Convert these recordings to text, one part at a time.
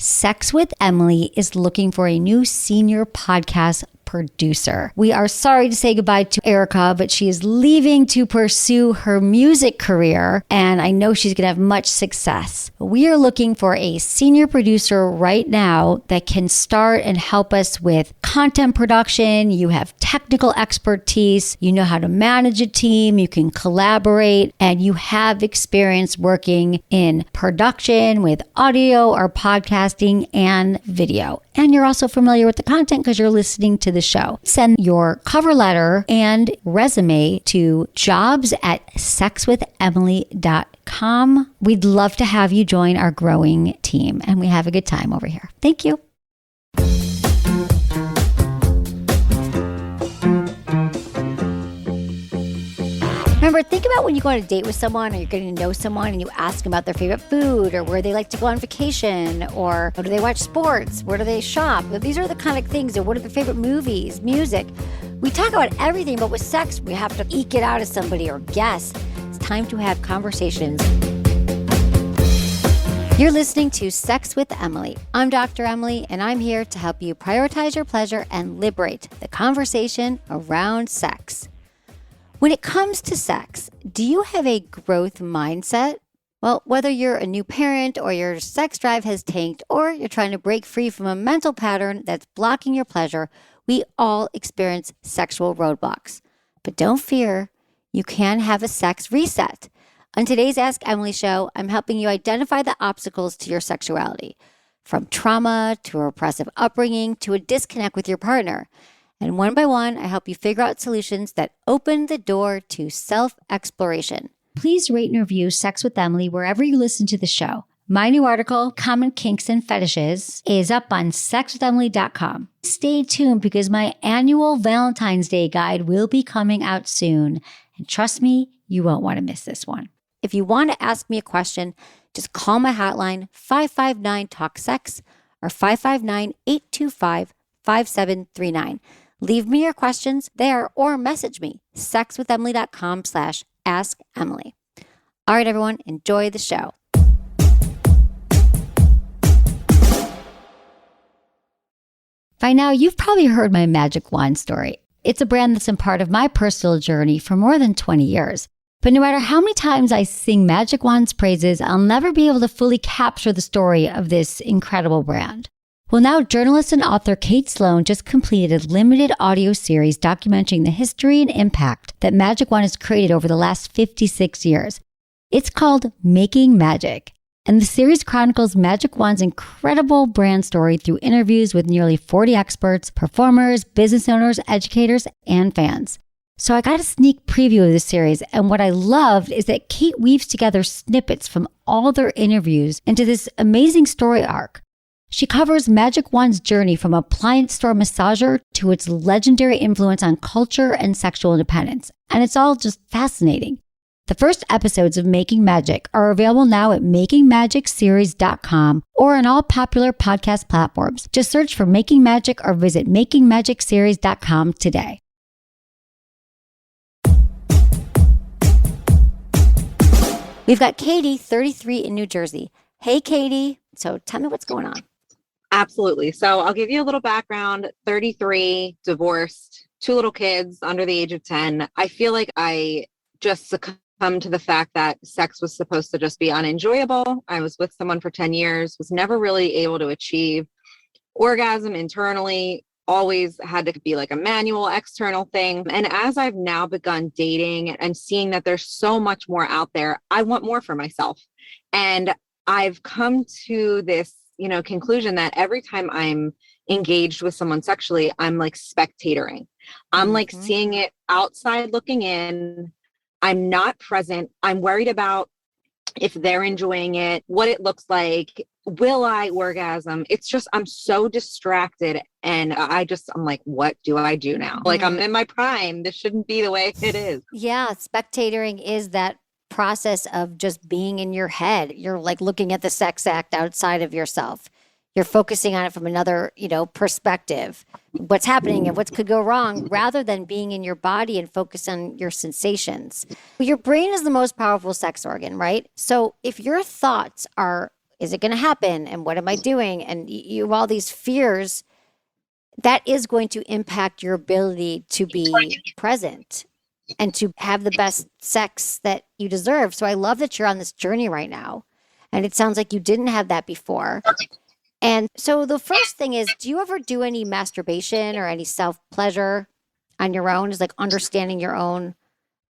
Sex with Emily is looking for a new senior podcast producer. We are sorry to say goodbye to Erica, but she is leaving to pursue her music career, and I know she's going to have much success. We are looking for a senior producer right now that can start and help us with content production. You have technical expertise, you know how to manage a team, you can collaborate, and you have experience working in production with audio or podcasting and video. And you're also familiar with the content because you're listening to the show. Send your cover letter and resume to jobs@sexwithemily.com. We'd love to have you join our growing team, and we have a good time over here. Thank you. Remember, think about when you go on a date with someone or you're getting to know someone and you ask them about their favorite food or where they like to go on vacation or do they watch sports, where do they shop. These are the kind of things, or what are their favorite movies, music. We talk about everything, but with sex, we have to eke it out of somebody or guess. It's time to have conversations. You're listening to Sex with Emily. I'm Dr. Emily, and I'm here to help you prioritize your pleasure and liberate the conversation around sex. When it comes to sex, do you have a growth mindset? Well, whether you're a new parent or your sex drive has tanked or you're trying to break free from a mental pattern that's blocking your pleasure, we all experience sexual roadblocks. But don't fear, you can have a sex reset. On today's Ask Emily show, I'm helping you identify the obstacles to your sexuality, from trauma to a repressive upbringing to a disconnect with your partner. And one by one, I help you figure out solutions that open the door to self-exploration. Please rate and review Sex with Emily wherever you listen to the show. My new article, Common Kinks and Fetishes, is up on sexwithemily.com. Stay tuned because my annual Valentine's Day guide will be coming out soon. And trust me, you won't want to miss this one. If you want to ask me a question, just call my hotline, 559-TALK-SEX or 559-825-5739. Leave me your questions there or message me, sexwithemily.com/askemily. All right, everyone, enjoy the show. By now, you've probably heard my magic wand story. It's a brand that's been part of my personal journey for more than 20 years. But no matter how many times I sing Magic Wand's praises, I'll never be able to fully capture the story of this incredible brand. Well, now journalist and author Kate Sloan just completed a limited audio series documenting the history and impact that Magic Wand has created over the last 56 years. It's called Making Magic, and the series chronicles Magic Wand's incredible brand story through interviews with nearly 40 experts, performers, business owners, educators, and fans. So I got a sneak preview of the series, and what I loved is that Kate weaves together snippets from all their interviews into this amazing story arc. She covers Magic Wand's journey from appliance store massager to its legendary influence on culture and sexual independence. And it's all just fascinating. The first episodes of Making Magic are available now at makingmagicseries.com or on all popular podcast platforms. Just search for Making Magic or visit makingmagicseries.com today. We've got Katie, 33, in New Jersey. Hey, Katie. So tell me what's going on. Absolutely. So I'll give you a little background. 33, divorced, 2 little kids under the age of 10. I feel like I just succumbed to the fact that sex was supposed to just be unenjoyable. I was with someone for 10 years, was never really able to achieve orgasm internally, always had to be like a manual external thing. And as I've now begun dating and seeing that there's so much more out there, I want more for myself. And I've come to this conclusion that every time I'm engaged with someone sexually, I'm like spectatoring. I'm like seeing it outside looking in. I'm not present. I'm worried about if they're enjoying it, what it looks like, will I orgasm? It's just, I'm so distracted. And I'm like, what do I do now? Like, I'm in my prime. This shouldn't be the way it is. Yeah. Spectatoring is that process of just being in your head. You're like looking at the sex act outside of yourself. You're focusing on it from another, perspective, what's happening and what could go wrong, rather than being in your body and focus on your sensations. Your brain is the most powerful sex organ, right? So if your thoughts are is it going to happen? And what am I doing? And you have all these fears. That is going to impact your ability to be present and to have the best sex that you deserve. So I love that you're on this journey right now. And it sounds like you didn't have that before. And so the first thing is, do you ever do any masturbation or any self pleasure on your own? Is like understanding your own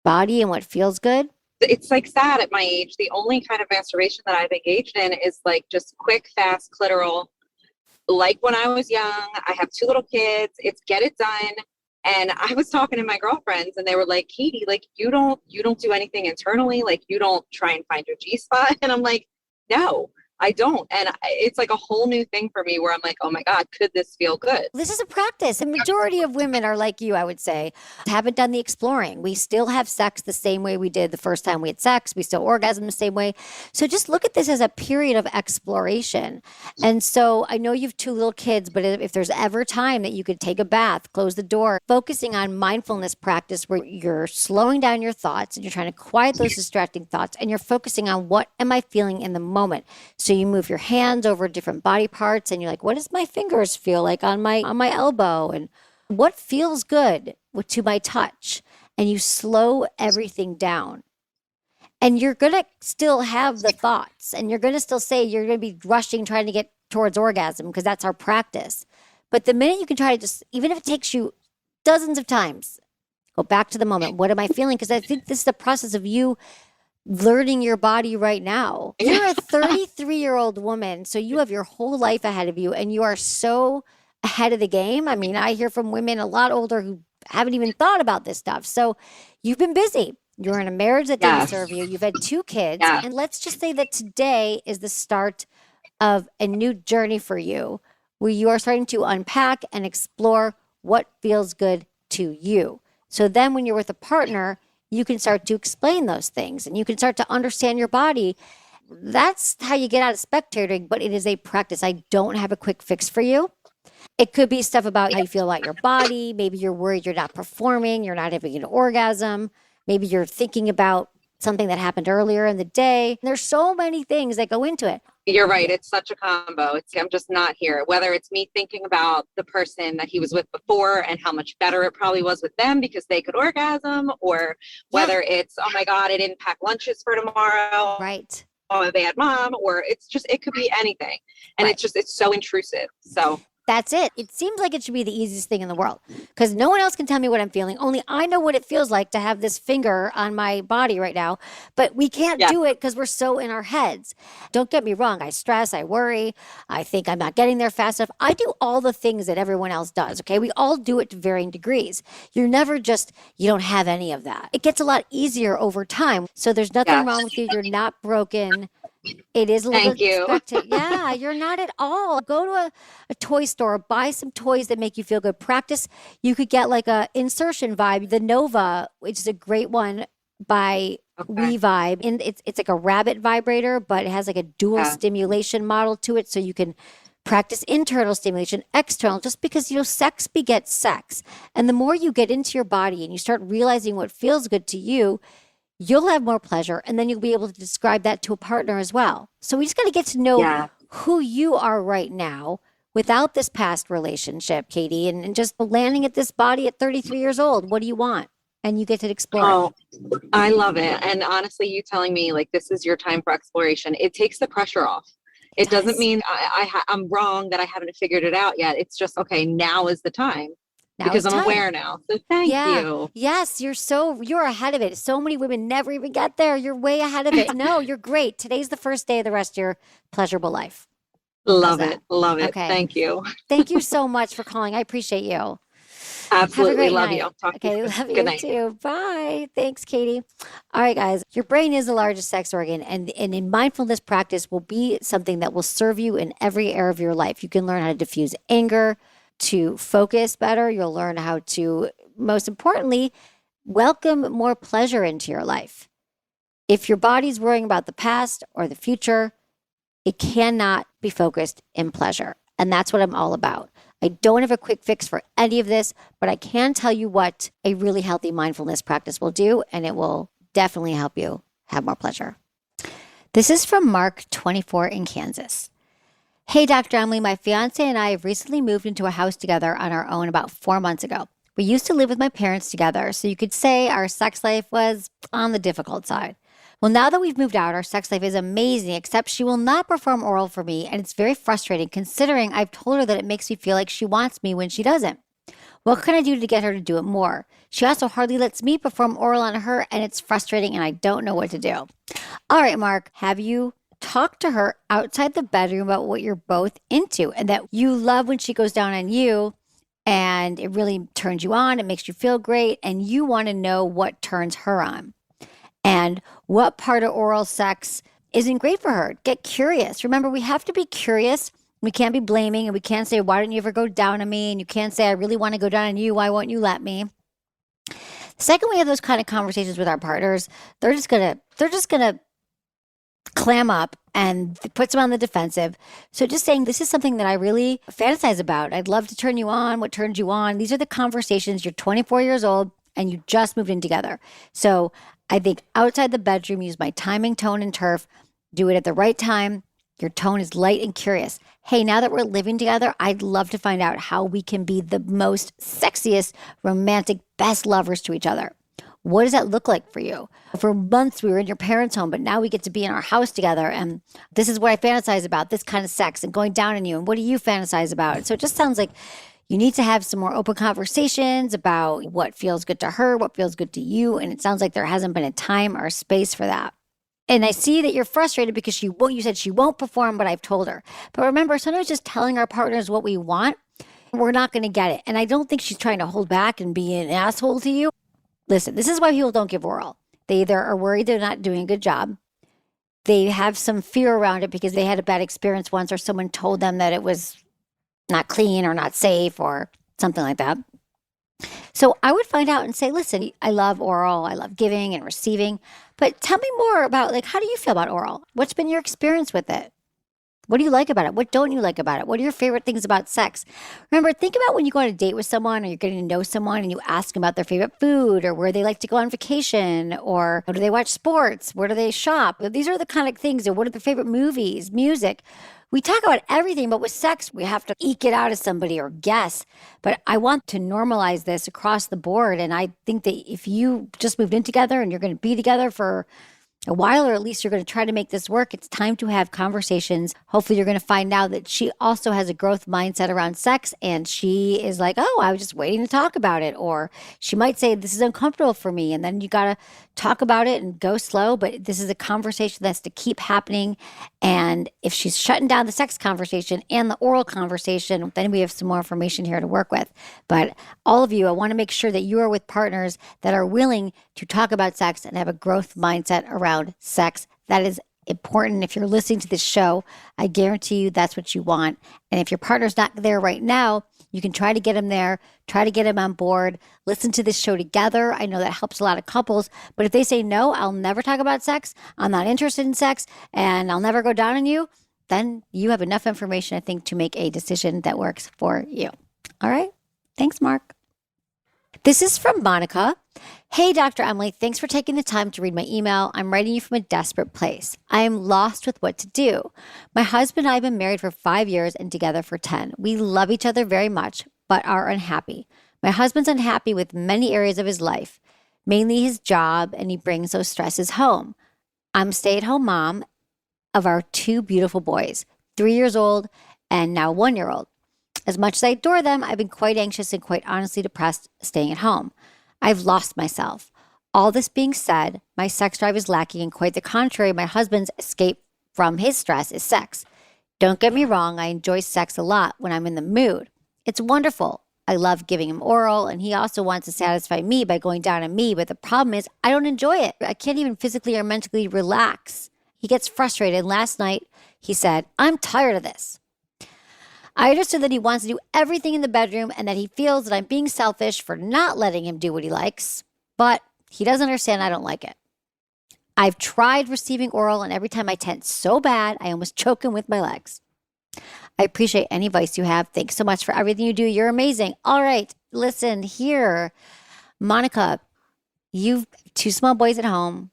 body and what feels good? It's like sad at my age. The only kind of masturbation that I've engaged in is like just quick, fast, clitoral. Like when I was young, I have two little kids. It's get it done. And I was talking to my girlfriends and they were like, Katie, like you don't do anything internally. Like you don't try and find your G spot. And I'm like, no, I don't. And it's like a whole new thing for me where I'm like, oh my God, could this feel good? This is a practice. The majority of women are like you, I would say, haven't done the exploring. We still have sex the same way we did the first time we had sex. We still orgasm the same way. So just look at this as a period of exploration. And so I know you have two little kids, but if there's ever time that you could take a bath, close the door, focusing on mindfulness practice where you're slowing down your thoughts and you're trying to quiet those distracting thoughts and you're focusing on what am I feeling in the moment. So you move your hands over different body parts and you're like, what does my fingers feel like on my elbow? And what feels good to my touch? And you slow everything down. And you're going to still have the thoughts and you're going to still say you're going to be rushing, trying to get towards orgasm because that's our practice. But the minute you can try to just, even if it takes you dozens of times, go back to the moment. What am I feeling? Because I think this is the process of you learning your body right now. You're a 33-year-old woman, so you have your whole life ahead of you, and you are so ahead of the game. I mean, I hear from women a lot older who haven't even thought about this stuff. So you've been busy. You're in a marriage that didn't serve you. You've had two kids. Yeah. And let's just say that today is the start of a new journey for you, where you are starting to unpack and explore what feels good to you. So then when you're with a partner, you can start to explain those things and you can start to understand your body. That's how you get out of spectatoring, but it is a practice. I don't have a quick fix for you. It could be stuff about how you feel about your body. Maybe you're worried you're not performing, you're not having an orgasm. Maybe you're thinking about something that happened earlier in the day. There's so many things that go into it. You're right. It's such a combo. I'm just not here. Whether it's me thinking about the person that he was with before and how much better it probably was with them because they could orgasm, or whether it's, oh my God, I didn't pack lunches for tomorrow. Right. I'm a bad mom, or it could be anything. And it's so intrusive. So that's it. It seems like it should be the easiest thing in the world because no one else can tell me what I'm feeling. Only I know what it feels like to have this finger on my body right now, but we can't do it because we're so in our heads. Don't get me wrong. I stress, I worry. I think I'm not getting there fast enough. I do all the things that everyone else does. Okay. We all do it to varying degrees. You're never just, you don't have any of that. It gets a lot easier over time. So there's nothing wrong with you. You're not broken. It is a little expected. Yeah, you're not at all. Go to a toy store, buy some toys that make you feel good. Practice. You could get like a insertion vibe, the Nova, which is a great one by WeVibe. And it's like a rabbit vibrator, but it has like a dual stimulation model to it. So you can practice internal stimulation, external, just because, sex begets sex. And the more you get into your body and you start realizing what feels good to you, you'll have more pleasure, and then you'll be able to describe that to a partner as well. So we just got to get to know who you are right now without this past relationship, Katie, and just landing at this body at 33 years old. What do you want? And you get to explore. Oh, I love it. And honestly, you telling me like this is your time for exploration, it takes the pressure off. It doesn't mean I'm wrong that I haven't figured it out yet. It's just, okay, now is the time. Because I'm aware now. So thank you. Yes, you're ahead of it. So many women never even get there. You're way ahead of it. No, you're great. Today's the first day of the rest of your pleasurable life. Love it. Love it. Okay. Thank you. Thank you so much for calling. I appreciate you. Absolutely. Love you. I'll talk to you. Love Good you night. too. Bye. Thanks, Katie. All right, guys. Your brain is the largest sex organ, and in mindfulness practice will be something that will serve you in every area of your life. You can learn how to diffuse anger, to focus better. You'll learn how to, most importantly, welcome more pleasure into your life. If your body's worrying about the past or the future, it cannot be focused in pleasure. And that's what I'm all about. I don't have a quick fix for any of this, but I can tell you what a really healthy mindfulness practice will do, and it will definitely help you have more pleasure. This is from Mark, 24 in Kansas. Hey, Dr. Emily, my fiance and I have recently moved into a house together on our own about 4 months ago. We used to live with my parents together, so you could say our sex life was on the difficult side. Well, now that we've moved out, our sex life is amazing, except she will not perform oral for me, and it's very frustrating considering I've told her that it makes me feel like she wants me when she doesn't. What can I do to get her to do it more? She also hardly lets me perform oral on her, and it's frustrating, and I don't know what to do. All right, Mark, have you talked to her outside the bedroom about what you're both into and that you love when she goes down on you and it really turns you on, it makes you feel great, and you want to know what turns her on and what part of oral sex isn't great for her? Get curious. Remember, we have to be curious. We can't be blaming and we can't say, why don't you ever go down on me? And you can't say, I really want to go down on you. Why won't you let me? The second we have those kind of conversations with our partners, they're just gonna clam up and puts them on the defensive. So just saying, this is something that I really fantasize about. I'd love to turn you on. What turns you on? These are the conversations. You're 24 years old and you just moved in together. So I think outside the bedroom, use my timing, tone, and turf. Do it at the right time. Your tone is light and curious. Hey, now that we're living together, I'd love to find out how we can be the most sexiest, romantic, best lovers to each other. What does that look like for you? For months, we were in your parents' home, but now we get to be in our house together. And this is what I fantasize about, this kind of sex and going down on you. And what do you fantasize about? So it just sounds like you need to have some more open conversations about what feels good to her, what feels good to you. And it sounds like there hasn't been a time or a space for that. And I see that you're frustrated because you said she won't perform, but I've told her. But remember, sometimes just telling our partners what we want, we're not going to get it. And I don't think she's trying to hold back and be an asshole to you. Listen, this is why people don't give oral. They either are worried they're not doing a good job. They have some fear around it because they had a bad experience once or someone told them that it was not clean or not safe or something like that. So I would find out and say, listen, I love oral. I love giving and receiving. But tell me more about, like, how do you feel about oral? What's been your experience with it? What do you like about it? What don't you like about it? What are your favorite things about sex? Remember, think about when you go on a date with someone or you're getting to know someone and you ask them about their favorite food or where they like to go on vacation or do they watch sports? Where do they shop? These are the kind of things. Or what are their favorite movies, music? We talk about everything, but with sex, we have to eke it out of somebody or guess. But I want to normalize this across the board. And I think that if you just moved in together and you're going to be together for a while, or at least you're going to try to make this work, it's time to have conversations. Hopefully you're going to find out that she also has a growth mindset around sex and she is like, oh, I was just waiting to talk about it. Or she might say, this is uncomfortable for me. And then you got to talk about it and go slow. But this is a conversation that has to keep happening. And if she's shutting down the sex conversation and the oral conversation, then we have some more information here to work with. But all of you, I want to make sure that you are with partners that are willing to talk about sex and have a growth mindset around sex. That is important. If you're listening to this show, I guarantee you that's what you want. And if your partner's not there right now, you can try to get him there, try to get him on board, listen to this show together. I know that helps a lot of couples. But if they say, no, I'll never talk about sex, I'm not interested in sex, and I'll never go down on you, then you have enough information, I think, to make a decision that works for you. All right. Thanks, Mark. This is from Monica. Hey, Dr. Emily, thanks for taking the time to read my email. I'm writing you from a desperate place. I am lost with what to do. My husband and I have been married for 5 years and together for 10. We love each other very much, but are unhappy. My husband's unhappy with many areas of his life, mainly his job, and he brings those stresses home. I'm a stay-at-home mom of our 2 beautiful boys, 3 years old and now 1 year old. As much as I adore them, I've been quite anxious and quite honestly depressed staying at home. I've lost myself. All this being said, my sex drive is lacking, and quite the contrary, my husband's escape from his stress is sex. Don't get me wrong, I enjoy sex a lot when I'm in the mood. It's wonderful. I love giving him oral, and he also wants to satisfy me by going down on me, but the problem is I don't enjoy it. I can't even physically or mentally relax. He gets frustrated, and last night he said, I'm tired of this. I understood that he wants to do everything in the bedroom and that he feels that I'm being selfish for not letting him do what he likes, but he doesn't understand I don't like it. I've tried receiving oral, and every time I tense so bad, I almost choke him with my legs. I appreciate any advice you have. Thanks so much for everything you do. You're amazing. All right, listen here. Monica, you've 2 small boys at home.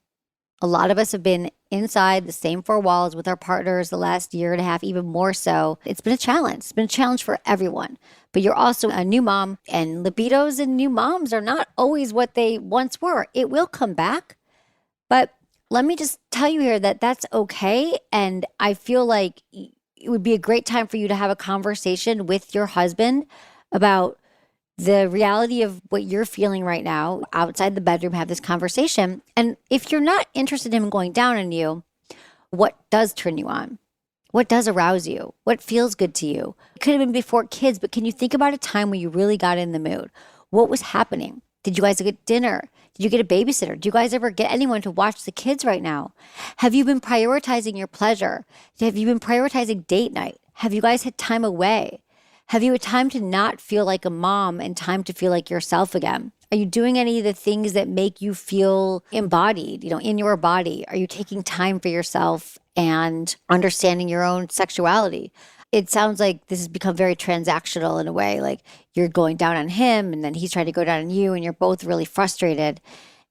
A lot of us have been inside the same four walls with our partners the last year and a half, even more so. It's been a challenge. It's been a challenge for everyone. But you're also a new mom, and libidos and new moms are not always what they once were. It will come back. But let me just tell you here that that's okay. And I feel like it would be a great time for you to have a conversation with your husband about the reality of what you're feeling right now outside the bedroom. Have this conversation. And if you're not interested in him going down on you, what does turn you on? What does arouse you? What feels good to you? It could have been before kids, but can you think about a time when you really got in the mood? What was happening? Did you guys get dinner? Did you get a babysitter? Do you guys ever get anyone to watch the kids right now? Have you been prioritizing your pleasure? Have you been prioritizing date night? Have you guys had time away? Have you had time to not feel like a mom and time to feel like yourself again? Are you doing any of the things that make you feel embodied, in your body? Are you taking time for yourself and understanding your own sexuality? It sounds like this has become very transactional in a way, like you're going down on him and then he's trying to go down on you and you're both really frustrated.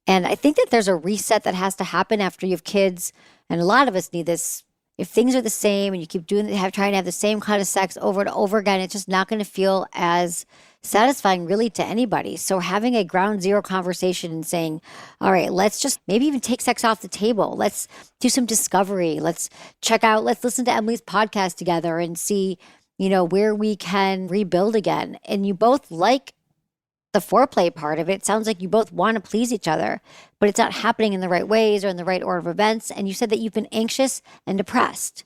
And I think that there's a reset that has to happen after you have kids. And a lot of us need this. If things are the same and you keep trying to have the same kind of sex over and over again, it's just not going to feel as satisfying really to anybody. So having a ground zero conversation and saying, all right, let's just maybe even take sex off the table. Let's do some discovery. Let's listen to Emily's podcast together and see, where we can rebuild again. And you both like the foreplay part of it. It sounds like you both want to please each other, but it's not happening in the right ways or in the right order of events. And you said that you've been anxious and depressed.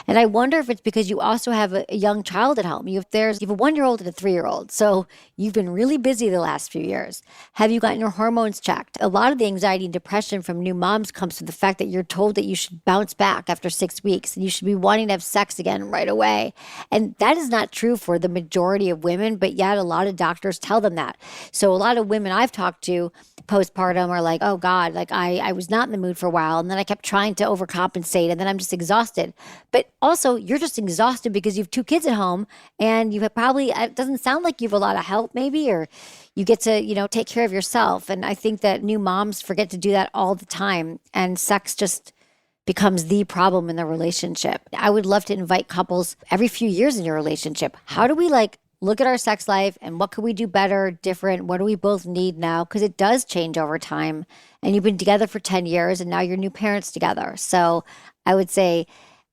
And I wonder if it's because you also have a young child at home. You have a 1-year-old and a 3-year-old. So you've been really busy the last few years. Have you gotten your hormones checked? A lot of the anxiety and depression from new moms comes from the fact that you're told that you should bounce back after 6 weeks and you should be wanting to have sex again right away. And that is not true for the majority of women, but yet a lot of doctors tell them that. So a lot of women I've talked to postpartum are like, oh God, like I was not in the mood for a while. And then I kept trying to overcompensate and then I'm just exhausted. But also you're just exhausted because you have 2 kids at home and you have probably, it doesn't sound like you have a lot of help maybe, or you get to, take care of yourself. And I think that new moms forget to do that all the time. And sex just becomes the problem in the relationship. I would love to invite couples every few years in your relationship. How do we look at our sex life and what could we do better, different? What do we both need now? Because it does change over time. And you've been together for 10 years and now you're new parents together. So I would say,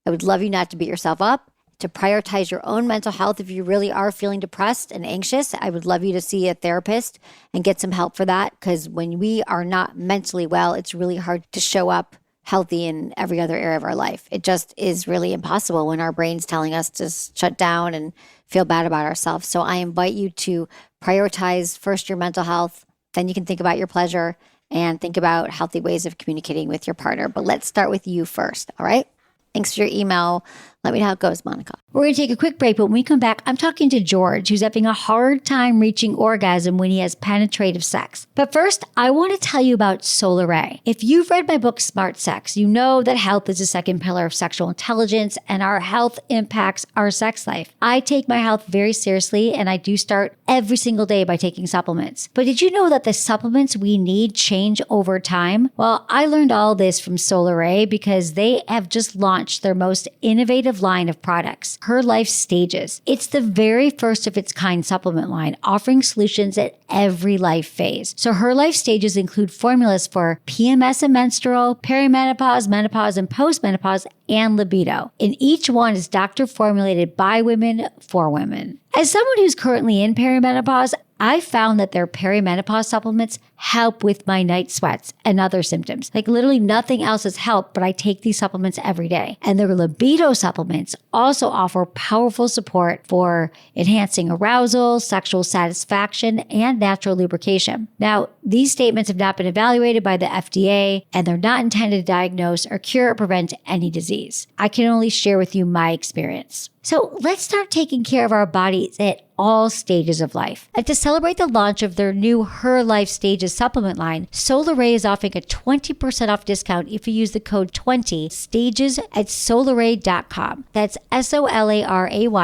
I would love you not to beat yourself up, to prioritize your own mental health. If you really are feeling depressed and anxious, I would love you to see a therapist and get some help for that. Because when we are not mentally well, it's really hard to show up healthy in every other area of our life. It just is really impossible when our brain's telling us to shut down and feel bad about ourselves. So I invite you to prioritize first your mental health, then you can think about your pleasure and think about healthy ways of communicating with your partner. But let's start with you first, all right? Thanks for your email. Let me know how it goes, Monica. We're going to take a quick break, but when we come back, I'm talking to George, who's having a hard time reaching orgasm when he has penetrative sex. But first, I want to tell you about Solaray. If you've read my book, Smart Sex, you know that health is the second pillar of sexual intelligence, and our health impacts our sex life. I take my health very seriously, and I do start every single day by taking supplements. But did you know that the supplements we need change over time? Well, I learned all this from Solaray because they have just launched their most innovative line of products, Her Life Stages. It's the very first of its kind supplement line, offering solutions at every life phase. So Her Life Stages include formulas for PMS and menstrual, perimenopause, menopause, and postmenopause, and libido. And each one is doctor formulated by women for women. As someone who's currently in perimenopause, I found that their perimenopause supplements help with my night sweats and other symptoms. Like literally nothing else has helped, but I take these supplements every day. And their libido supplements also offer powerful support for enhancing arousal, sexual satisfaction, and natural lubrication. Now, these statements have not been evaluated by the FDA, and they're not intended to diagnose or cure or prevent any disease. I can only share with you my experience. So let's start taking care of our bodies at all stages of life. And to celebrate the launch of their new Her Life Stages supplement line, Solaray is offering a 20% off discount if you use the code 20STAGES at solaray.com. That's SOLARAY.com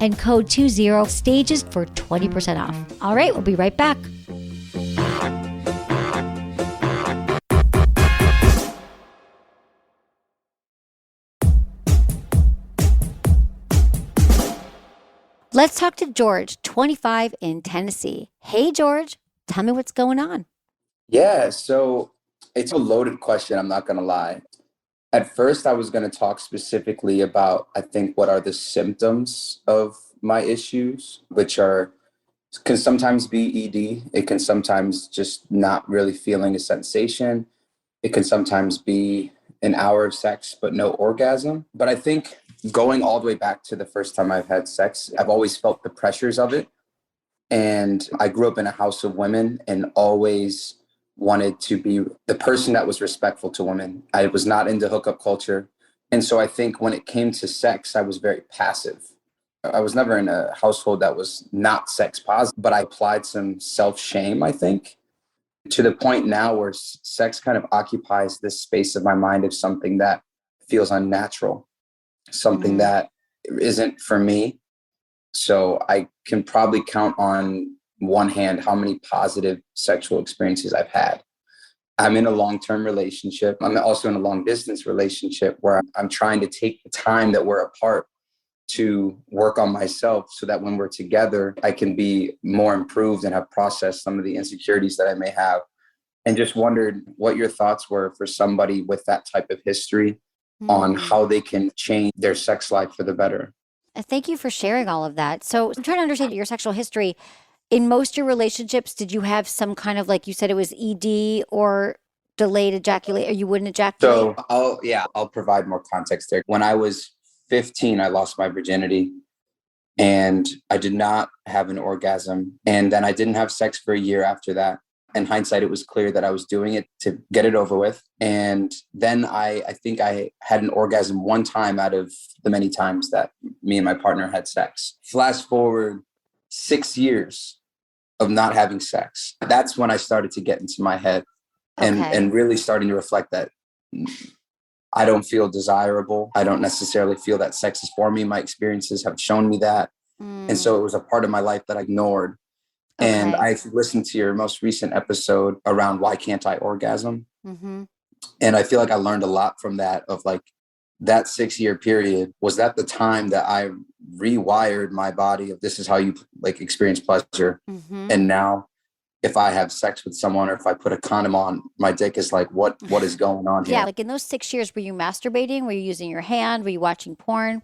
and code 20STAGES for 20% off. All right, we'll be right back. Let's talk to George, 25 in Tennessee. Hey, George, tell me what's going on. Yeah, so it's a loaded question, I'm not going to lie. At first, I was going to talk specifically about, I think, what are the symptoms of my issues, which are can sometimes be ED. It can sometimes just not really feeling a sensation. It can sometimes be an hour of sex, but no orgasm. But I think going all the way back to the first time I've had sex, I've always felt the pressures of it. And I grew up in a house of women and always wanted to be the person that was respectful to women. I was not into hookup culture. And so I think when it came to sex, I was very passive. I was never in a household that was not sex positive, but I applied some self shame, I think, to the point now where sex kind of occupies this space of my mind of something that feels unnatural, something that isn't for me. So I can probably count on one hand how many positive sexual experiences I've had. I'm in a long-term relationship. I'm also in a long-distance relationship where I'm trying to take the time that we're apart to work on myself so that when we're together, I can be more improved and have processed some of the insecurities that I may have. And just wondered what your thoughts were for somebody with that type of history on how they can change their sex life for the better. Thank you for sharing all of that. So I'm trying to understand your sexual history. In most of your relationships, did you have some kind of, like you said, it was ED or delayed ejaculate, or you wouldn't ejaculate? So I'll provide more context there. When I was 15, I lost my virginity and I did not have an orgasm. And then I didn't have sex for a year after that. In hindsight, it was clear that I was doing it to get it over with. And then I think I had an orgasm one time out of the many times that me and my partner had sex. Flash forward 6 years of not having sex. That's when I started to get into my head and really starting to reflect that I don't feel desirable. I don't necessarily feel that sex is for me. My experiences have shown me that. And so it was a part of my life that I ignored. And I listened to your most recent episode around why can't I orgasm? And I feel like I learned a lot from that of like that 6 year period. Was that the time that I rewired my body of this is how you like experience pleasure? And now if I have sex with someone or if I put a condom on, my dick is like, what is going on here? Yeah, like in those 6 years, were you masturbating? Were you using your hand? Were you watching porn?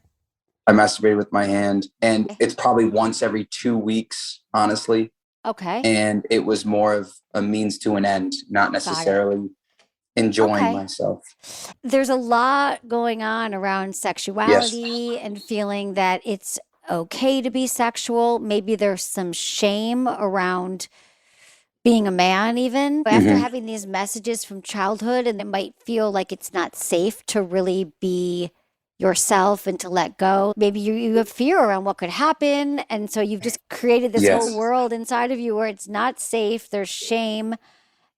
I masturbate with my hand, and it's probably once every 2 weeks, honestly. Okay. And it was more of a means to an end, not necessarily enjoying myself. There's a lot going on around Yes. sexuality and feeling that it's okay to be sexual. Maybe there's some shame around being a man, even after having these messages from childhood, and it might feel like it's not safe to really be yourself and to let go. Maybe you have fear around what could happen. And so you've just created this whole Yes. world inside of you where it's not safe, there's shame.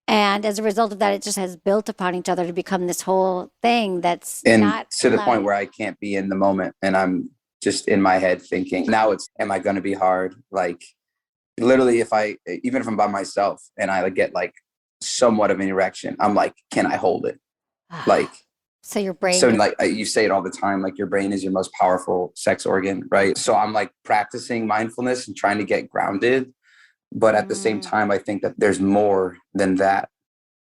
And as a result of that, it just has built upon each other to become this whole thing that's And not to the point allowing. where I can't be in the moment and I'm just in my head thinking, now it's, am I going to be hard? Like literally even if I'm by myself and I get like somewhat of an erection, I'm like, can I hold it? Like, So your brain so gets, like you say it all the time, like your brain is your most powerful sex organ, right? So I'm like practicing mindfulness and trying to get grounded. But at the same time, I think that there's more than that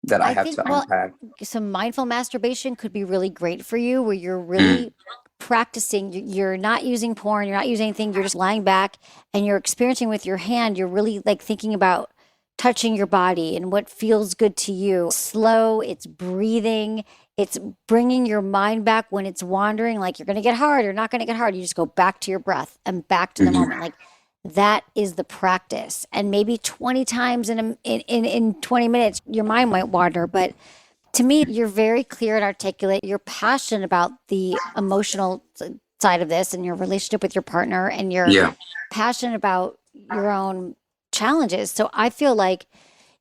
I I have think, to well, unpack. some mindful masturbation could be really great for you where you're Mm. really practicing. You're not using porn, you're not using anything, you're just lying back and you're experiencing with your hand. You're really like thinking about touching your body and what feels good to you. Slow, it's breathing, it's bringing your mind back when it's wandering, like you're going to get hard or not going to get hard. You just go back to your breath and back to the Mhm. moment. Like that is the practice. And maybe 20 times in 20 minutes, your mind might wander. But to me, you're very clear and articulate. You're passionate about the emotional side of this and your relationship with your partner, and you're Yeah. passionate about your own challenges. So I feel like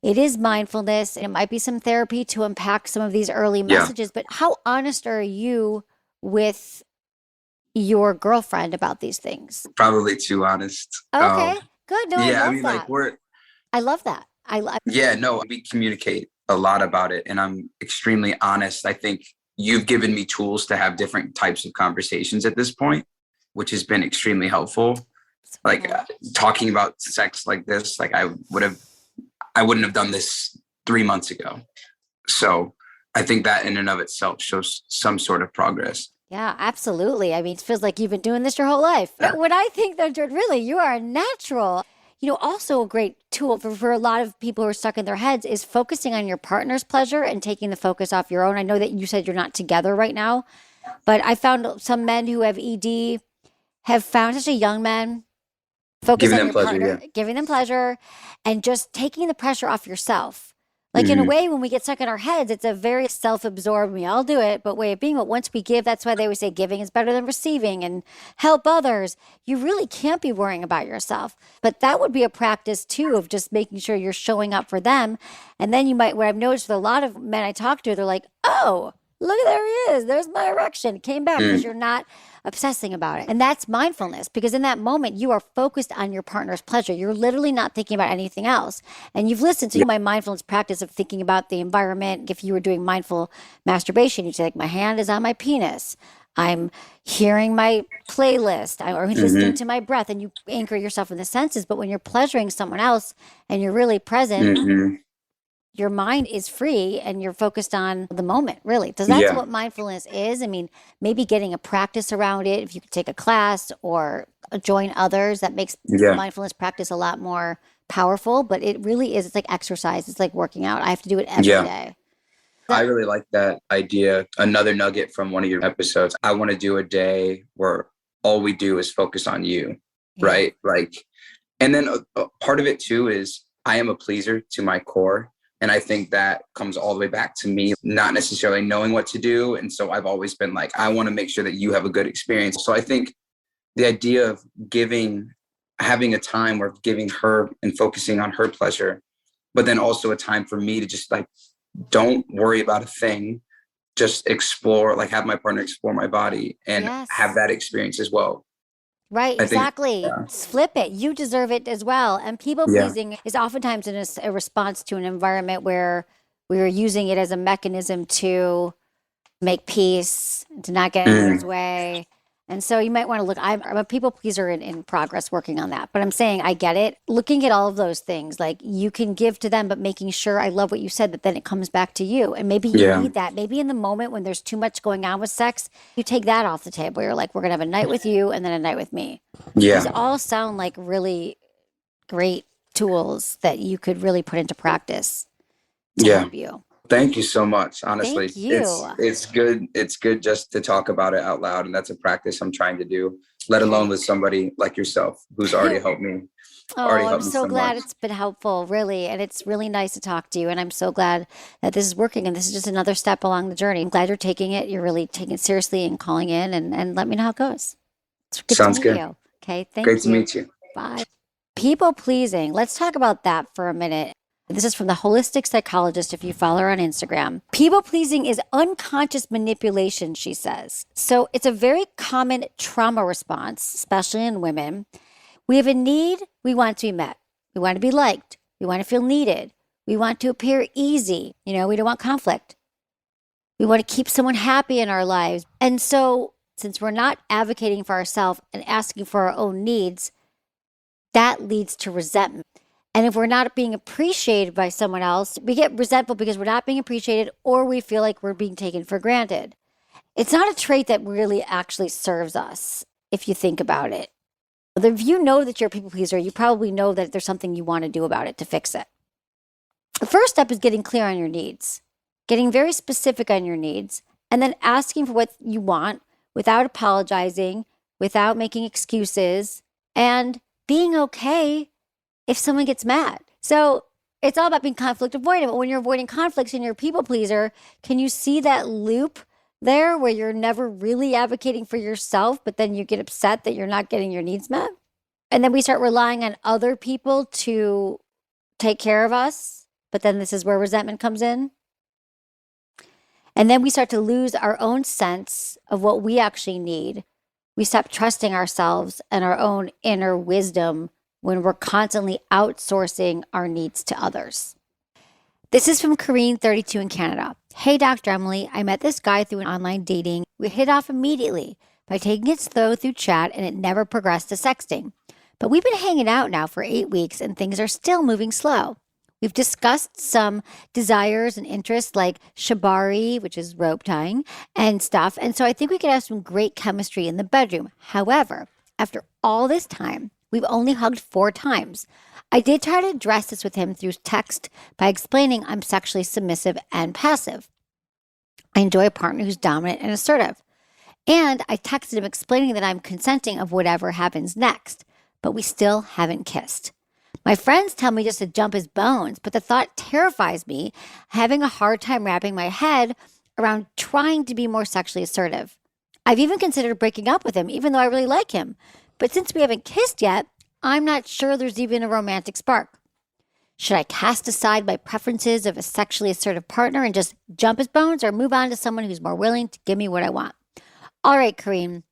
it is mindfulness and it might be some therapy to unpack some of these early Yeah. messages. But how honest are you with your girlfriend about these things? Probably too honest. Okay, good. No, I Yeah, I love mean, like that. I love that. yeah, no, we communicate a lot about it and I'm extremely honest. I think you've given me tools to have different types of conversations at this point, which has been extremely helpful. Like talking about sex like this, like I wouldn't have done this 3 months ago. So I think that in and of itself shows some sort of progress. Yeah, absolutely. I mean, it feels like you've been doing this your whole life. Yeah. What I think, though, Jordan, really, you are a natural. Also a great tool for a lot of people who are stuck in their heads is focusing on your partner's pleasure and taking the focus off your own. I know that you said you're not together right now, but I found some men who have ED have found, especially young men, focus Giving on them your pleasure, partner, yeah. giving them pleasure, and just taking the pressure off yourself. Like in a way, when we get stuck in our heads, it's a very self-absorbed, we all do it, but way of being. But once we give, that's why they always say giving is better than receiving and help others. You really can't be worrying about yourself. But that would be a practice too of just making sure you're showing up for them. And then you might, what I've noticed with a lot of men I talk to, they're like, oh, look, there he is. There's my erection. It came back because you're not obsessing about it. And that's mindfulness, because in that moment, you are focused on your partner's pleasure. You're literally not thinking about anything else. And you've listened to my mindfulness practice of thinking about the environment. If you were doing mindful masturbation, you'd say, like, my hand is on my penis. I'm hearing my playlist or listening to my breath, and you anchor yourself in the senses. But when you're pleasuring someone else and you're really present, your mind is free and you're focused on the moment, really. So that's what mindfulness is. I mean, maybe getting a practice around it, if you could take a class or join others, that makes mindfulness practice a lot more powerful. But it really is, it's like exercise. It's like working out. I have to do it every day. I really like that idea. Another nugget from one of your episodes. I want to do a day where all we do is focus on you, right? Like, and then a part of it too is I am a pleaser to my core. And I think that comes all the way back to me not necessarily knowing what to do. And so I've always been like, I want to make sure that you have a good experience. So I think the idea of having a time where giving her and focusing on her pleasure, but then also a time for me to just like, don't worry about a thing, just explore, like have my partner explore my body and have that experience as well. Right, exactly. Flip it. You deserve it as well. And people pleasing is oftentimes a response to an environment where we are using it as a mechanism to make peace, to not get in anyone's way. And so you might want to look, I'm a people pleaser in progress working on that. But I'm saying I get it. Looking at all of those things, like you can give to them, but making sure, I love what you said, that then it comes back to you. And maybe you need that. Maybe in the moment when there's too much going on with sex, you take that off the table. You're like, we're going to have a night with you and then a night with me. These all sound like really great tools that you could really put into practice to help you. Thank you so much. Honestly, Thank you. It's good. It's good just to talk about it out loud. And that's a practice I'm trying to do, let alone with somebody like yourself, who's already helped me. I'm so glad it's been helpful, really. And it's really nice to talk to you. And I'm so glad that this is working. And this is just another step along the journey. I'm glad you're taking it. You're really taking it seriously and calling in and let me know how it goes. It's good Sounds to meet good. you. Okay. Thank Great you. to meet you. Bye. People pleasing. Let's talk about that for a minute. This is from the holistic psychologist, if you follow her on Instagram. People pleasing is unconscious manipulation, she says. So it's a very common trauma response, especially in women. We have a need, we want to be met. We want to be liked. We want to feel needed. We want to appear easy. We don't want conflict. We want to keep someone happy in our lives. And so since we're not advocating for ourselves and asking for our own needs, that leads to resentment. And if we're not being appreciated by someone else, we get resentful because we're not being appreciated or we feel like we're being taken for granted. It's not a trait that really actually serves us, if you think about it. If you know that you're a people pleaser, you probably know that there's something you want to do about it to fix it. The first step is getting clear on your needs, getting very specific on your needs, and then asking for what you want without apologizing, without making excuses, and being okay if someone gets mad. So it's all about being conflict avoidant. But when you're avoiding conflicts and you're a people pleaser, can you see that loop there where you're never really advocating for yourself, but then you get upset that you're not getting your needs met? And then we start relying on other people to take care of us. But then this is where resentment comes in. And then we start to lose our own sense of what we actually need. We stop trusting ourselves and our own inner wisdom when we're constantly outsourcing our needs to others. This is from Kareen, 32 in Canada. Hey, Dr. Emily, I met this guy through an online dating. We hit off immediately by taking it slow through chat and it never progressed to sexting. But we've been hanging out now for 8 weeks and things are still moving slow. We've discussed some desires and interests like shibari, which is rope tying, and stuff. And so I think we could have some great chemistry in the bedroom. However, after all this time, we've only hugged 4 times. I did try to address this with him through text by explaining I'm sexually submissive and passive. I enjoy a partner who's dominant and assertive. And I texted him explaining that I'm consenting of whatever happens next, but we still haven't kissed. My friends tell me just to jump his bones, but the thought terrifies me, having a hard time wrapping my head around trying to be more sexually assertive. I've even considered breaking up with him, even though I really like him. But since we haven't kissed yet, I'm not sure there's even a romantic spark. Should I cast aside my preferences of a sexually assertive partner and just jump his bones or move on to someone who's more willing to give me what I want? All right, Kareem,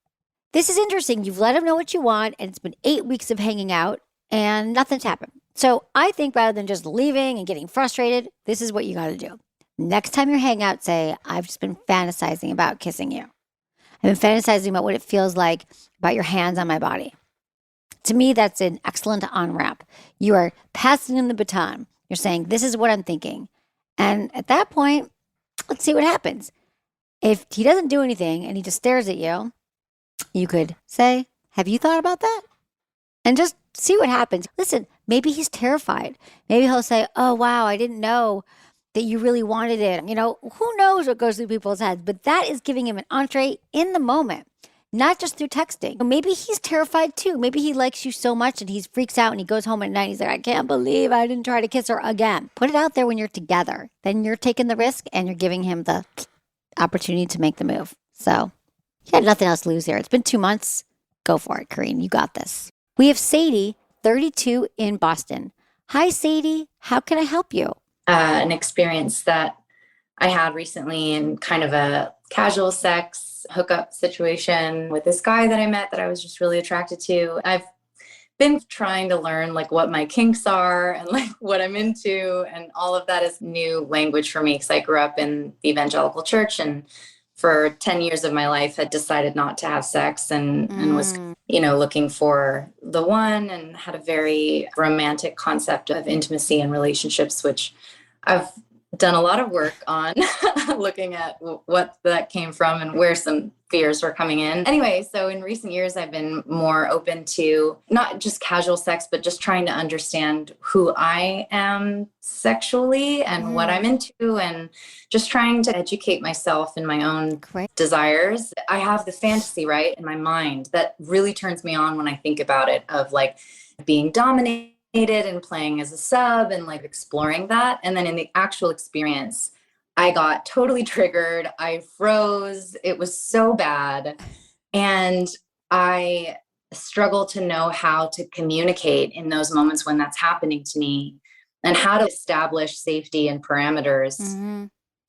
this is interesting. You've let him know what you want, and it's been 8 weeks of hanging out, and nothing's happened. So I think rather than just leaving and getting frustrated, this is what you got to do. Next time you hang out, say, I've just been fantasizing about kissing you. I've been fantasizing about what it feels like about your hands on my body. To me, that's an excellent on-ramp. You are passing him the baton. You're saying, this is what I'm thinking. And at that point, let's see what happens. If he doesn't do anything and he just stares at you, you could say, have you thought about that? And just see what happens. Listen, maybe he's terrified. Maybe he'll say, oh, wow, I didn't know that you really wanted it. You know, who knows what goes through people's heads, but that is giving him an entree in the moment, not just through texting. Maybe he's terrified too. Maybe he likes you so much and he freaks out and he goes home at night and he's like, I can't believe I didn't try to kiss her again. Put it out there when you're together. Then you're taking the risk and you're giving him the opportunity to make the move. So you got nothing else to lose here. It's been 2 months. Go for it, Kareen. You got this. We have Sadie, 32, in Boston. Hi, Sadie. How can I help you? An experience that I had recently in kind of a casual sex hookup situation with this guy that I met that I was just really attracted to. I've been trying to learn like what my kinks are and like what I'm into, and all of that is new language for me because I grew up in the evangelical church and for 10 years of my life had decided not to have sex and was, looking for the one and had a very romantic concept of intimacy and relationships, which I've done a lot of work on looking at what that came from and where some fears were coming in. Anyway, so in recent years, I've been more open to not just casual sex, but just trying to understand who I am sexually and what I'm into, and just trying to educate myself in my own desires. I have the fantasy, right, in my mind that really turns me on when I think about it, of like being dominated and playing as a sub and like exploring that. And then in the actual experience, I got totally triggered. I froze. It was so bad. And I struggle to know how to communicate in those moments when that's happening to me and how to establish safety and parameters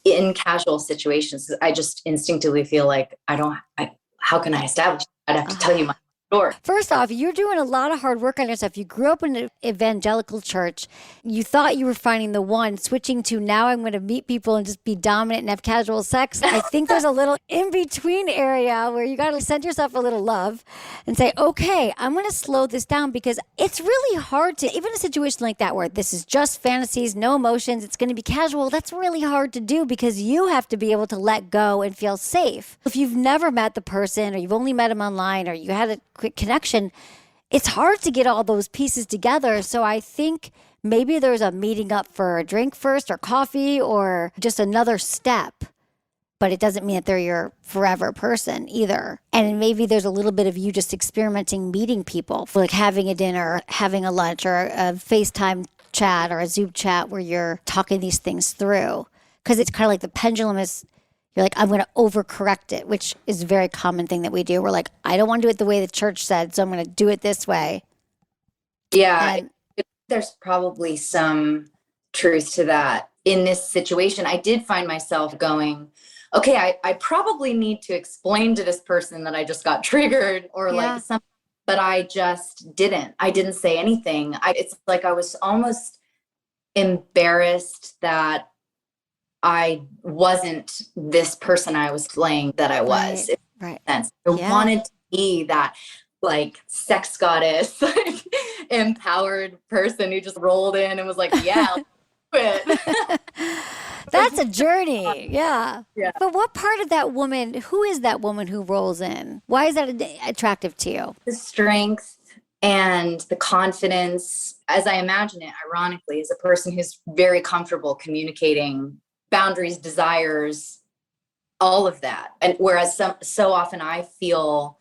in casual situations. I just instinctively feel like how can I establish? I'd have to tell you my story. First off, you're doing a lot of hard work on yourself. You grew up in an evangelical church. You thought you were finding the one, switching to now I'm going to meet people and just be dominant and have casual sex. I think there's a little in-between area where you got to send yourself a little love and say, okay, I'm going to slow this down, because it's really hard to, even a situation like that where this is just fantasies, no emotions, it's going to be casual. That's really hard to do because you have to be able to let go and feel safe. If you've never met the person, or you've only met them online, or you had a quick connection, it's hard to get all those pieces together. So I think maybe there's a meeting up for a drink first, or coffee, or just another step, but it doesn't mean that they're your forever person either. And maybe there's a little bit of you just experimenting, meeting people, like having a dinner, having a lunch, or a FaceTime chat or a Zoom chat where you're talking these things through. Because it's kind of like the pendulum is, you're like, I'm going to overcorrect it, which is a very common thing that we do. We're like, I don't want to do it the way the church said, so I'm going to do it this way. Yeah, there's probably some truth to that. In this situation, I did find myself going, okay, I probably need to explain to this person that I just got triggered, or like something, but I just didn't. I didn't say anything. It's like I was almost embarrassed that I wasn't this person I was playing that I was. Right. I wanted to be that like sex goddess, like empowered person who just rolled in and was like, yeah, let's do it. That's a journey. Yeah. Yeah. But what part of that woman, who is that woman who rolls in? Why is that attractive to you? The strength and the confidence, as I imagine it, ironically, is a person who's very comfortable communicating boundaries, desires, all of that. And whereas so often I feel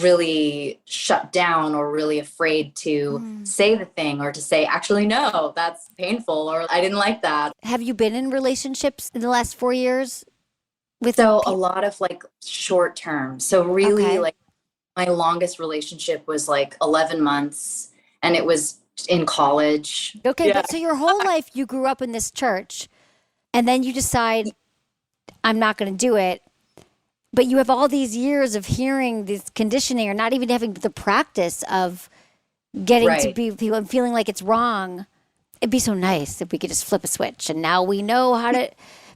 really shut down or really afraid to say the thing or to say, actually, no, that's painful, or I didn't like that. Have you been in relationships in the last 4 years with So a lot of like short term. So really Okay. like my longest relationship was like 11 months and it was in college. Okay, Yeah. but so your whole life you grew up in this church and then you decide I'm not going to do it. But you have all these years of hearing this conditioning or not even having the practice of getting to Right. be people and feeling like it's wrong. It'd be so nice if we could just flip a switch and now we know how to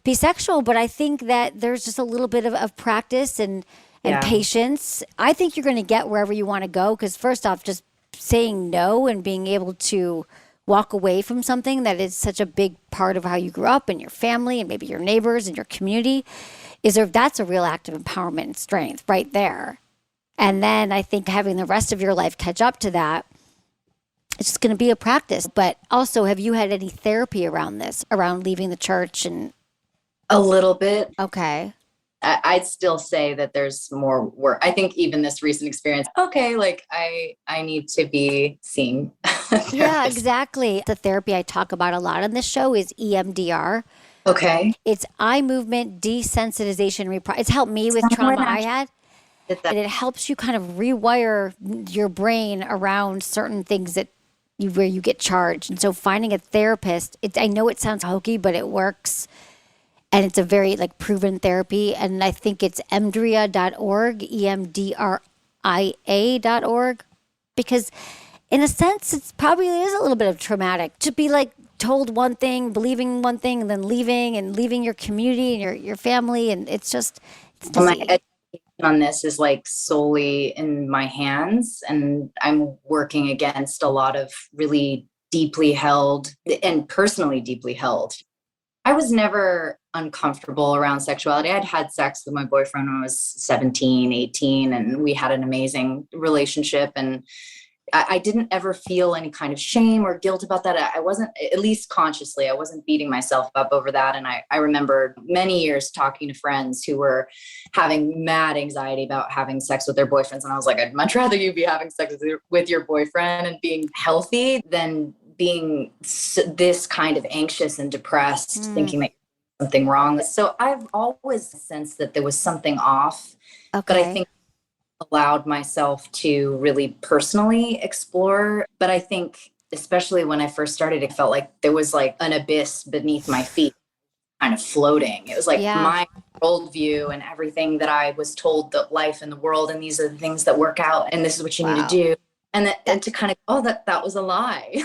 be sexual. But I think that there's just a little bit of practice and Yeah. patience. I think you're going to get wherever you want to go because first off, just saying no and being able to walk away from something that is such a big part of how you grew up and your family and maybe your neighbors and your community that's a real act of empowerment and strength right there. And then I think having the rest of your life catch up to that, it's just going to be a practice. But also, have you had any therapy around this, around leaving the church and? A little bit. Okay. I'd still say that there's more work. I think even this recent experience, okay, like I need to be seen. Yeah, exactly. The therapy I talk about a lot on this show is EMDR. Okay. It's eye movement desensitization. It's helped me with trauma I had. And it helps you kind of rewire your brain around certain things where you get charged. And so finding a therapist, I know it sounds hokey, but it works. And it's a very like proven therapy. And I think it's emdria.org, EMDRIA.org, because in a sense, it probably is a little bit of traumatic to be like told one thing, believing one thing, and then leaving your community and your family. And it's just, it's My dizzy. education on this is like solely in my hands, and I'm working against a lot of really deeply held and personally deeply held. I was never uncomfortable around sexuality. I'd had sex with my boyfriend when I was 17, 18, and we had an amazing relationship. And I didn't ever feel any kind of shame or guilt about that. I wasn't, at least consciously, I wasn't beating myself up over that. And I remember many years talking to friends who were having mad anxiety about having sex with their boyfriends. And I was like, I'd much rather you be having sex with your boyfriend and being healthy than being this kind of anxious and depressed, thinking that something wrong. So I've always sensed that there was something off, Okay. but I think allowed myself to really personally explore. But I think, especially when I first started, it felt like there was like an abyss beneath my feet kind of floating. It was like my worldview and everything that I was told, that life and the world, and these are the things that work out, and this is what you need to do. And to kind of, that was a lie.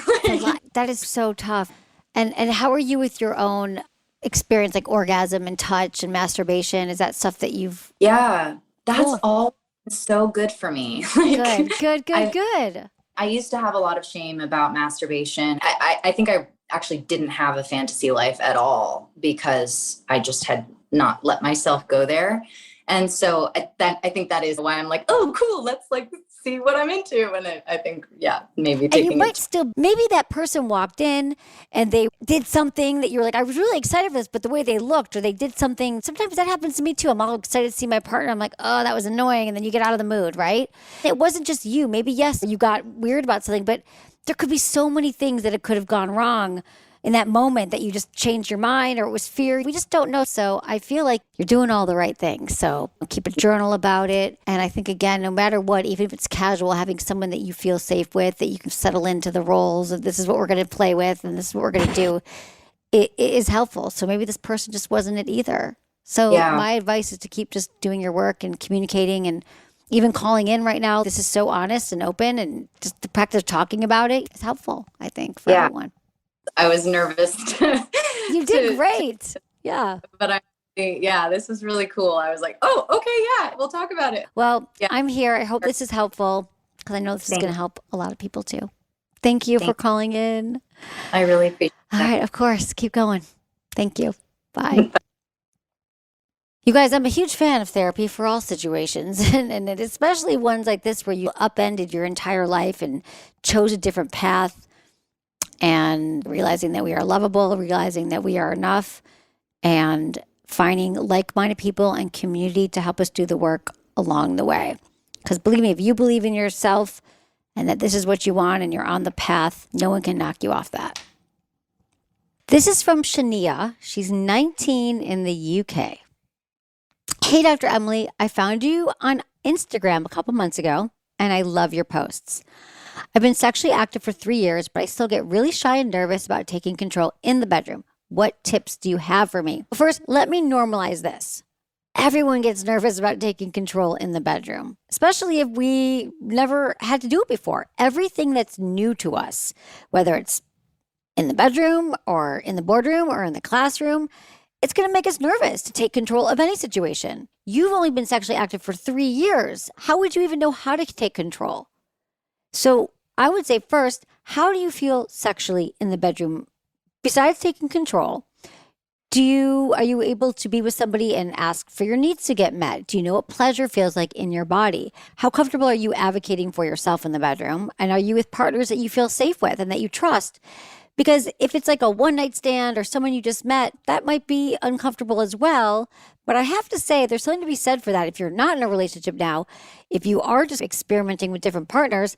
That is so tough. And how are you with your own experience, like orgasm and touch and masturbation? Is that stuff that you've? Yeah, that's all so good for me. Good. I used to have a lot of shame about masturbation. I think I actually didn't have a fantasy life at all because I just had not let myself go there. And so I think that is why I'm like, oh, cool, let's like see what I'm into. And I think, maybe taking and you might still, maybe that person walked in and they did something that you were like, I was really excited for this, but the way they looked or they did something, sometimes that happens to me too. I'm all excited to see my partner. I'm like, oh, that was annoying. And then you get out of the mood, right? It wasn't just you. Maybe, yes, you got weird about something, but there could be so many things that it could have gone wrong in that moment that you just changed your mind or it was fear. We just don't know. So I feel like you're doing all the right things. So keep a journal about it. And I think, again, no matter what, even if it's casual, having someone that you feel safe with, that you can settle into the roles of this is what we're going to play with and this is what we're going to do, it is helpful. So maybe this person just wasn't it either. So my advice is to keep just doing your work and communicating and even calling in right now. This is so honest and open, and just the practice of talking about it is helpful, I think, for everyone. I was nervous. You did great. But this was really cool. I was like, oh, okay, we'll talk about it. Well, I'm here. I hope this is helpful because I know this is going to help a lot of people too. Thank you for calling in. I really appreciate it. All right, of course. Keep going. Thank you. Bye. You guys, I'm a huge fan of therapy for all situations, and especially ones like this where you upended your entire life and chose a different path, and realizing that we are lovable, realizing that we are enough, and finding like-minded people and community to help us do the work along the way. Because believe me, if you believe in yourself and that this is what you want and you're on the path, no one can knock you off that. This is from Shania. She's 19 in the UK. Hey, Dr. Emily, I found you on Instagram a couple months ago, and I love your posts. I've been sexually active for 3 years, but I still get really shy and nervous about taking control in the bedroom. What tips do you have for me? First, let me normalize this. Everyone gets nervous about taking control in the bedroom, especially if we never had to do it before. Everything that's new to us, whether it's in the bedroom or in the boardroom or in the classroom, it's going to make us nervous to take control of any situation. You've only been sexually active for 3 years. How would you even know how to take control? So I would say first, how do you feel sexually in the bedroom? Besides taking control, are you able to be with somebody and ask for your needs to get met? Do you know what pleasure feels like in your body? How comfortable are you advocating for yourself in the bedroom? And are you with partners that you feel safe with and that you trust? Because if it's like a one-night stand or someone you just met, that might be uncomfortable as well. But I have to say, there's something to be said for that. If you're not in a relationship now, if you are just experimenting with different partners,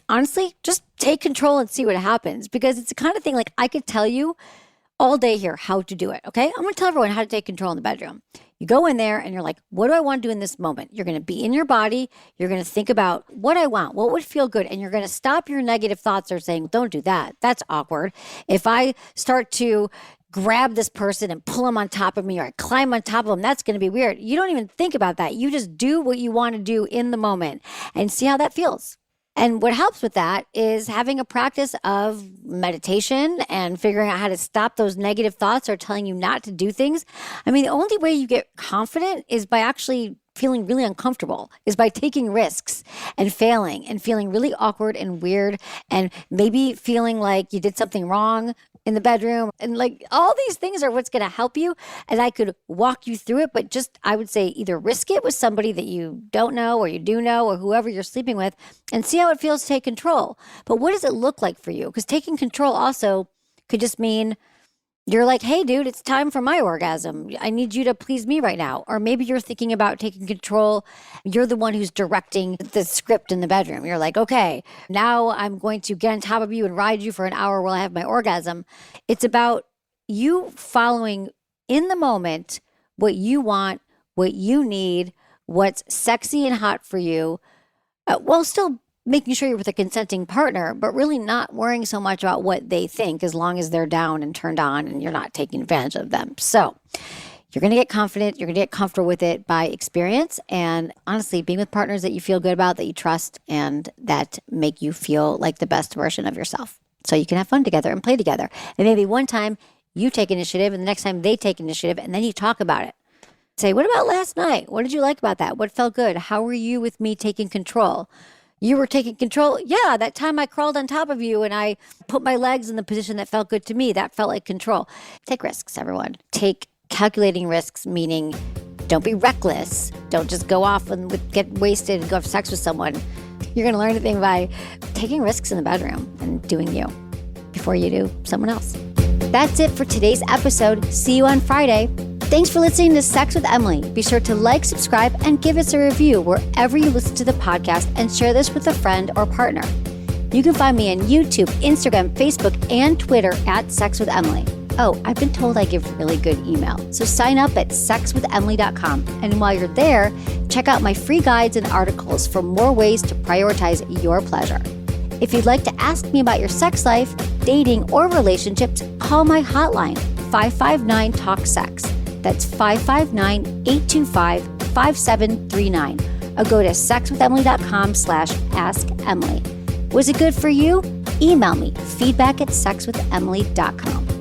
honestly, just take control and see what happens. Because it's the kind of thing, like, I could tell you all day here how to do it, okay? I'm going to tell everyone how to take control in the bedroom. You go in there and you're like, what do I want to do in this moment? You're going to be in your body. You're going to think about what I want, what would feel good. And you're going to stop your negative thoughts or saying, don't do that. That's awkward. If I start to grab this person and pull them on top of me, or I climb on top of them, that's going to be weird. You don't even think about that. You just do what you want to do in the moment and see how that feels. And what helps with that is having a practice of meditation and figuring out how to stop those negative thoughts or telling you not to do things. I mean, the only way you get confident is by actually feeling really uncomfortable, is by taking risks and failing and feeling really awkward and weird and maybe feeling like you did something wrong in the bedroom. And like all these things are what's going to help you. And I could walk you through it, but just, I would say, either risk it with somebody that you don't know or you do know, or whoever you're sleeping with, and see how it feels to take control. But what does it look like for you? Because taking control also could just mean you're like, hey, dude, it's time for my orgasm. I need you to please me right now. Or maybe you're thinking about taking control. You're the one who's directing the script in the bedroom. You're like, okay, now I'm going to get on top of you and ride you for an hour while I have my orgasm. It's about you following in the moment what you want, what you need, what's sexy and hot for you, while still making sure you're with a consenting partner, but really not worrying so much about what they think, as long as they're down and turned on and you're not taking advantage of them. So you're going to get confident. You're going to get comfortable with it by experience, and honestly, being with partners that you feel good about, that you trust, and that make you feel like the best version of yourself. So you can have fun together and play together. And maybe one time you take initiative and the next time they take initiative, and then you talk about it. Say, what about last night? What did you like about that? What felt good? How were you with me taking control? You were taking control. Yeah, that time I crawled on top of you and I put my legs in the position that felt good to me. That felt like control. Take risks, everyone. Take calculating risks, meaning don't be reckless. Don't just go off and get wasted and go have sex with someone. You're going to learn anything by taking risks in the bedroom and doing you before you do someone else. That's it for today's episode. See you on Friday. Thanks for listening to Sex with Emily. Be sure to like, subscribe, and give us a review wherever you listen to the podcast, and share this with a friend or partner. You can find me on YouTube, Instagram, Facebook, and Twitter at Sex with Emily. Oh, I've been told I give really good email. So sign up at sexwithemily.com. And while you're there, check out my free guides and articles for more ways to prioritize your pleasure. If you'd like to ask me about your sex life, dating, or relationships, call my hotline, 559-TALK-SEX. That's 559-825-5739. Or go to sexwithemily.com/askemily. Was it good for you? Email me, feedback@sexwithemily.com.